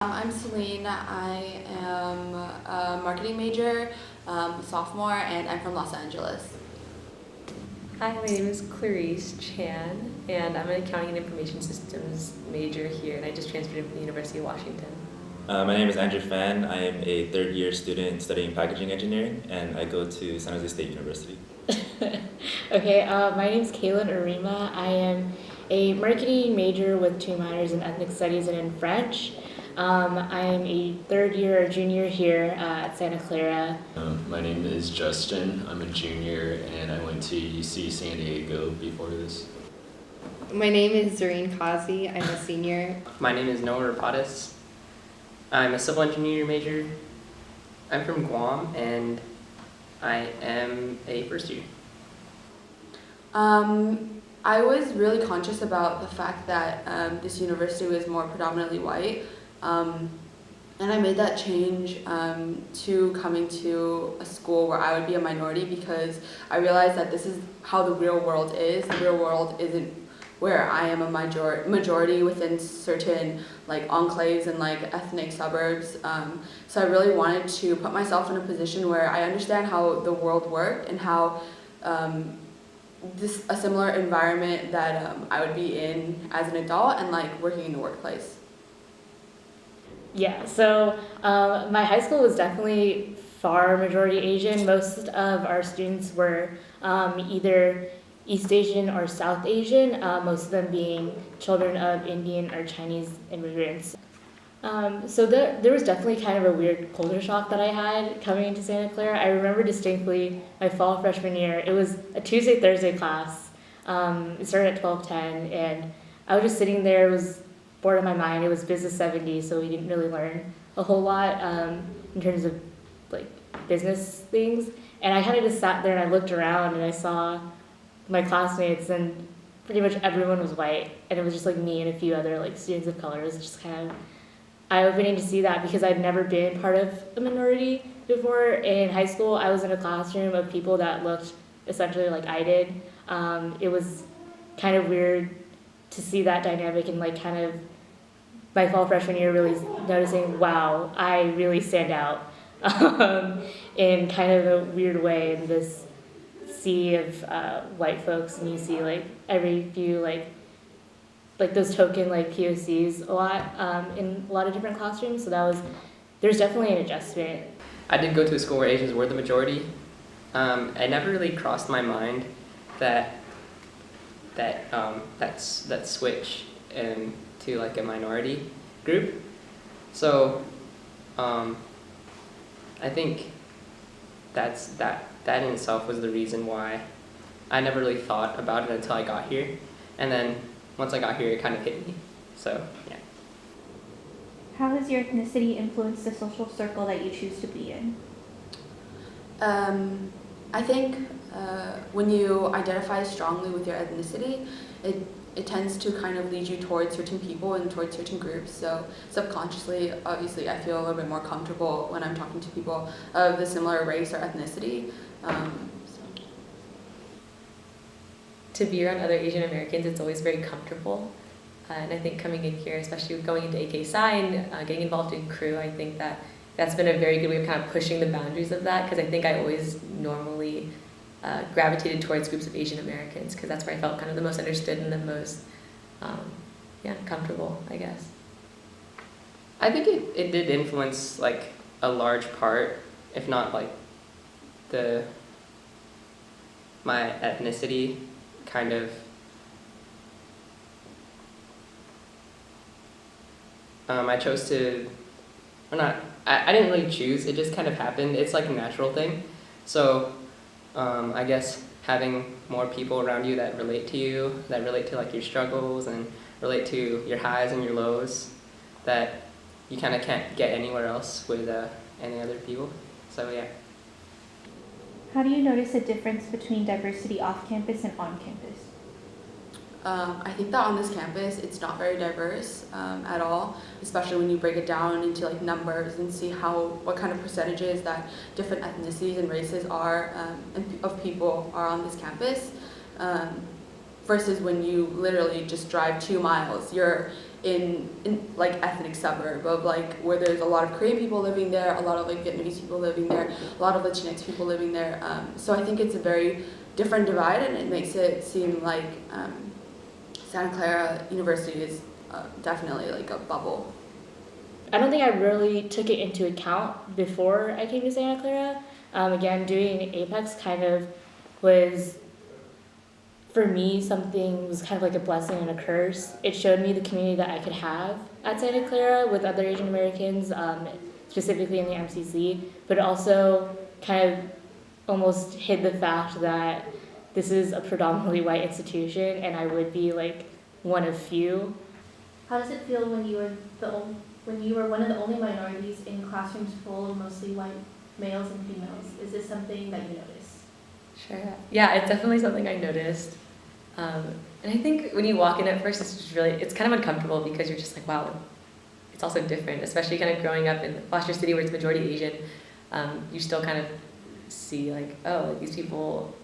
I'm Celine. I am a marketing major, sophomore, and I'm from Los Angeles. Hi, my name is Clarice Chan, and I'm an accounting and information systems major here, and I just transferred from the University of Washington. My name is Andrew Fan. I am a third-year student studying packaging engineering, and I go to San Jose State University. Okay, my name is Kaitlyn Ohara. I am a marketing major with 2 minors in ethnic studies and in French. I am a third year or junior here at Santa Clara. My name is Justin. I'm a junior and I went to UC San Diego before this. My name is Zareen Kazi. I'm a senior. My name is Noah Rapadas. I'm a civil engineering major. I'm from Guam and I am a first year. I was really conscious about the fact that this university was more predominantly white, and I made that change to coming to a school where I would be a minority because I realized that this is how the real world is. The real world isn't where I am a majority within certain like enclaves and like ethnic suburbs. So I really wanted to put myself in a position where I understand how the world worked and how a similar environment that I would be in as an adult and like working in the workplace. Yeah, so my high school was definitely far majority Asian. Most of our students were either East Asian or South Asian, most of them being children of Indian or Chinese immigrants. So there was definitely kind of a weird culture shock that I had coming into Santa Clara. I remember distinctly my fall freshman year. It was a Tuesday-Thursday class. It started at 12:10, and I was just sitting there. It was bored in my mind. It was business 70, so we didn't really learn a whole lot in terms of like business things. And I kind of just sat there and I looked around and I saw my classmates, and pretty much everyone was white, and it was just like me and a few other like students of color. It was just kind of eye-opening to see that because I'd never been part of a minority before. In high school, I was in a classroom of people that looked essentially like I did. It was kind of weird to see that dynamic and like kind of my fall freshman year really noticing, wow, I really stand out in kind of a weird way in this sea of white folks, and you see like every few like those token like POCs a lot in a lot of different classrooms. So there's definitely an adjustment. I did go to a school where Asians were the majority. It never really crossed my mind that switch to like a minority group. So I think that in itself was the reason why I never really thought about it until I got here, and then once I got here it kind of hit me. So yeah. How has your ethnicity influenced the social circle that you choose to be in? I think when you identify strongly with your ethnicity, it tends to kind of lead you towards certain people and towards certain groups. So subconsciously, obviously, I feel a little bit more comfortable when I'm talking to people of the similar race or ethnicity. To be around other Asian Americans, it's always very comfortable. And I think coming in here, especially going into AK Psi and getting involved in crew, I think that's been a very good way of kind of pushing the boundaries of that, because I think I always normally gravitated towards groups of Asian Americans because that's where I felt kind of the most understood and the most comfortable, I guess. I think it did influence like a large part, if not like my ethnicity kind of I chose to, or not, I didn't really choose, it just kind of happened. It's like a natural thing. So I guess having more people around you that relate to you, that relate to like your struggles and relate to your highs and your lows, that you kind of can't get anywhere else with any other people. So yeah. How do you notice a difference between diversity off campus and on campus? I think that on this campus, it's not very diverse at all, especially when you break it down into like numbers and see what kind of percentages that different ethnicities and races are of people are on this campus. Versus when you literally just drive 2 miles, you're in like ethnic suburb of like where there's a lot of Korean people living there, a lot of like Vietnamese people living there, a lot of Latinx people living there. So I think it's a very different divide, and it makes it seem like Santa Clara University is definitely like a bubble. I don't think I really took it into account before I came to Santa Clara. Again, doing Apex kind of was, for me, something was kind of like a blessing and a curse. It showed me the community that I could have at Santa Clara with other Asian Americans, specifically in the MCC, but it also kind of almost hid the fact that this is a predominantly white institution and I would be like one of few. How does it feel when you were one of the only minorities in classrooms full of mostly white males and females? Is this something that you notice? Sure. Yeah, it's definitely something I noticed. And I think when you walk in at first, it's kind of uncomfortable because you're just like, wow, it's also different, especially kind of growing up in Foster City where it's majority Asian. You still kind of see like, oh, like these people,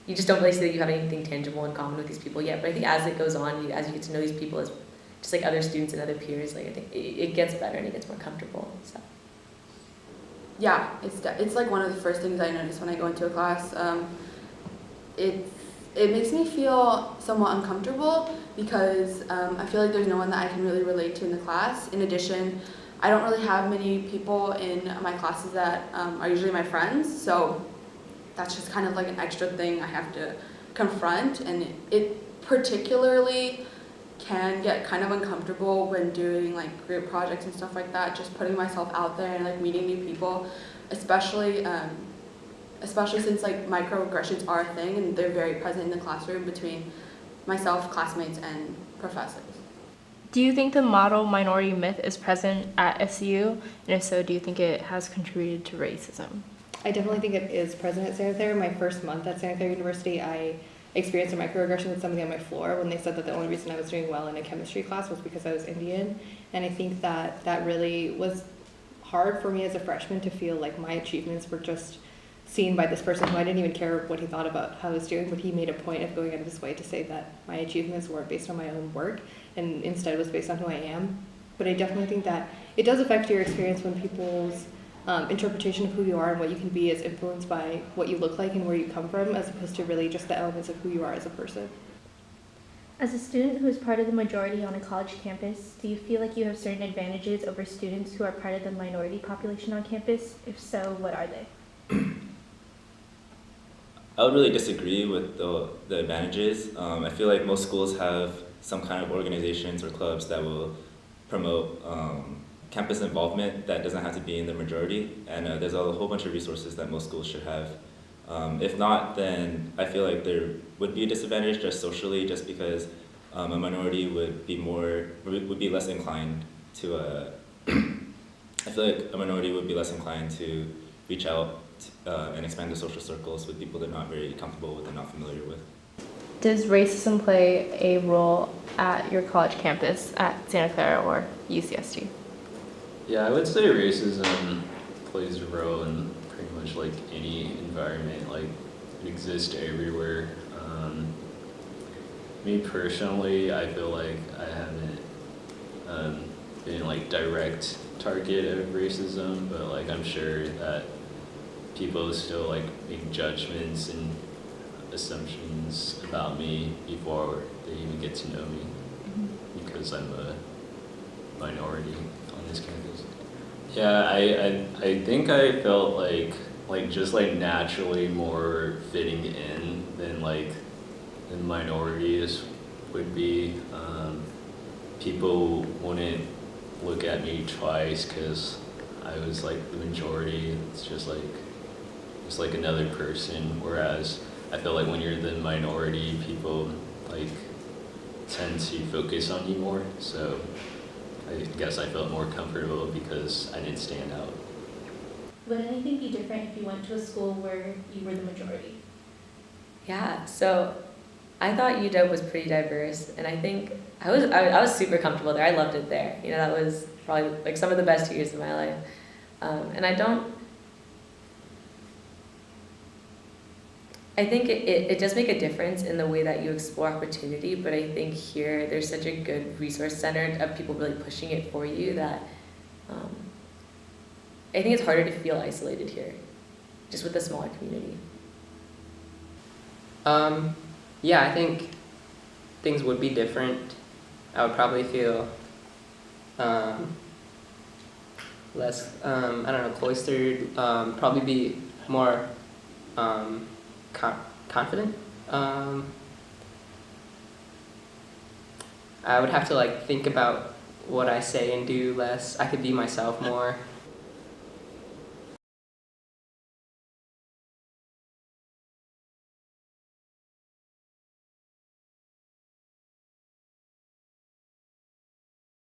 you just don't really see that you have anything tangible in common with these people yet. But I think as it goes on, as you get to know these people as just like other students and other peers, like I think it gets better and it gets more comfortable. So. Yeah, it's like one of the first things I notice when I go into a class. It makes me feel somewhat uncomfortable because I feel like there's no one that I can really relate to in the class. In addition, I don't really have many people in my classes that are usually my friends, so that's just kind of like an extra thing I have to confront, and it particularly can get kind of uncomfortable when doing like group projects and stuff like that, just putting myself out there and like meeting new people, especially since like microaggressions are a thing and they're very present in the classroom between myself, classmates, and professors. Do you think the model minority myth is present at SU? And if so, do you think it has contributed to racism? I definitely think it is present at Santa Clara. My first month at Santa Clara University, I experienced a microaggression with somebody on my floor when they said that the only reason I was doing well in a chemistry class was because I was Indian. And I think that really was hard for me as a freshman to feel like my achievements were just seen by this person who I didn't even care what he thought about how I was doing, but he made a point of going out of his way to say that my achievements weren't based on my own work and instead was based on who I am. But I definitely think that it does affect your experience when people's interpretation of who you are and what you can be is influenced by what you look like and where you come from, as opposed to really just the elements of who you are as a person. As a student who is part of the majority on a college campus, do you feel like you have certain advantages over students who are part of the minority population on campus? If so, what are they? I would really disagree with the advantages. I feel like most schools have some kind of organizations or clubs that will promote campus involvement that doesn't have to be in the majority, and there's a whole bunch of resources that most schools should have. If not, then I feel like there would be a disadvantage just socially, just because a minority would be less inclined to. I feel like a minority would be less inclined to reach out and expand their social circles with people they're not very comfortable with and not familiar with. Does racism play a role at your college campus at Santa Clara or UCSD? Yeah, I would say racism plays a role in pretty much like any environment. Like it exists everywhere. Me personally, I feel like I haven't been like direct target of racism, but like I'm sure that people still like make judgments and assumptions about me before they even get to know me, because I'm a minority on this campus. Yeah, I think I felt like just like naturally more fitting in than like the minorities would be. People wouldn't look at me twice because I was like the majority. It's just like another person, whereas I feel like when you're the minority, people like tend to focus on you more. So I guess I felt more comfortable because I didn't stand out. Would anything be different if you went to a school where you were the majority? Yeah, so I thought UW was pretty diverse, and I think I was super comfortable there. I loved it there. You know, that was probably like some of the best years of my life. I think it does make a difference in the way that you explore opportunity, but I think here there's such a good resource center of people really pushing it for you that I think it's harder to feel isolated here, just with a smaller community. Yeah, I think things would be different. I would probably feel less, I don't know, cloistered, probably be more confident. I would have to like think about what I say and do less. I could be myself more.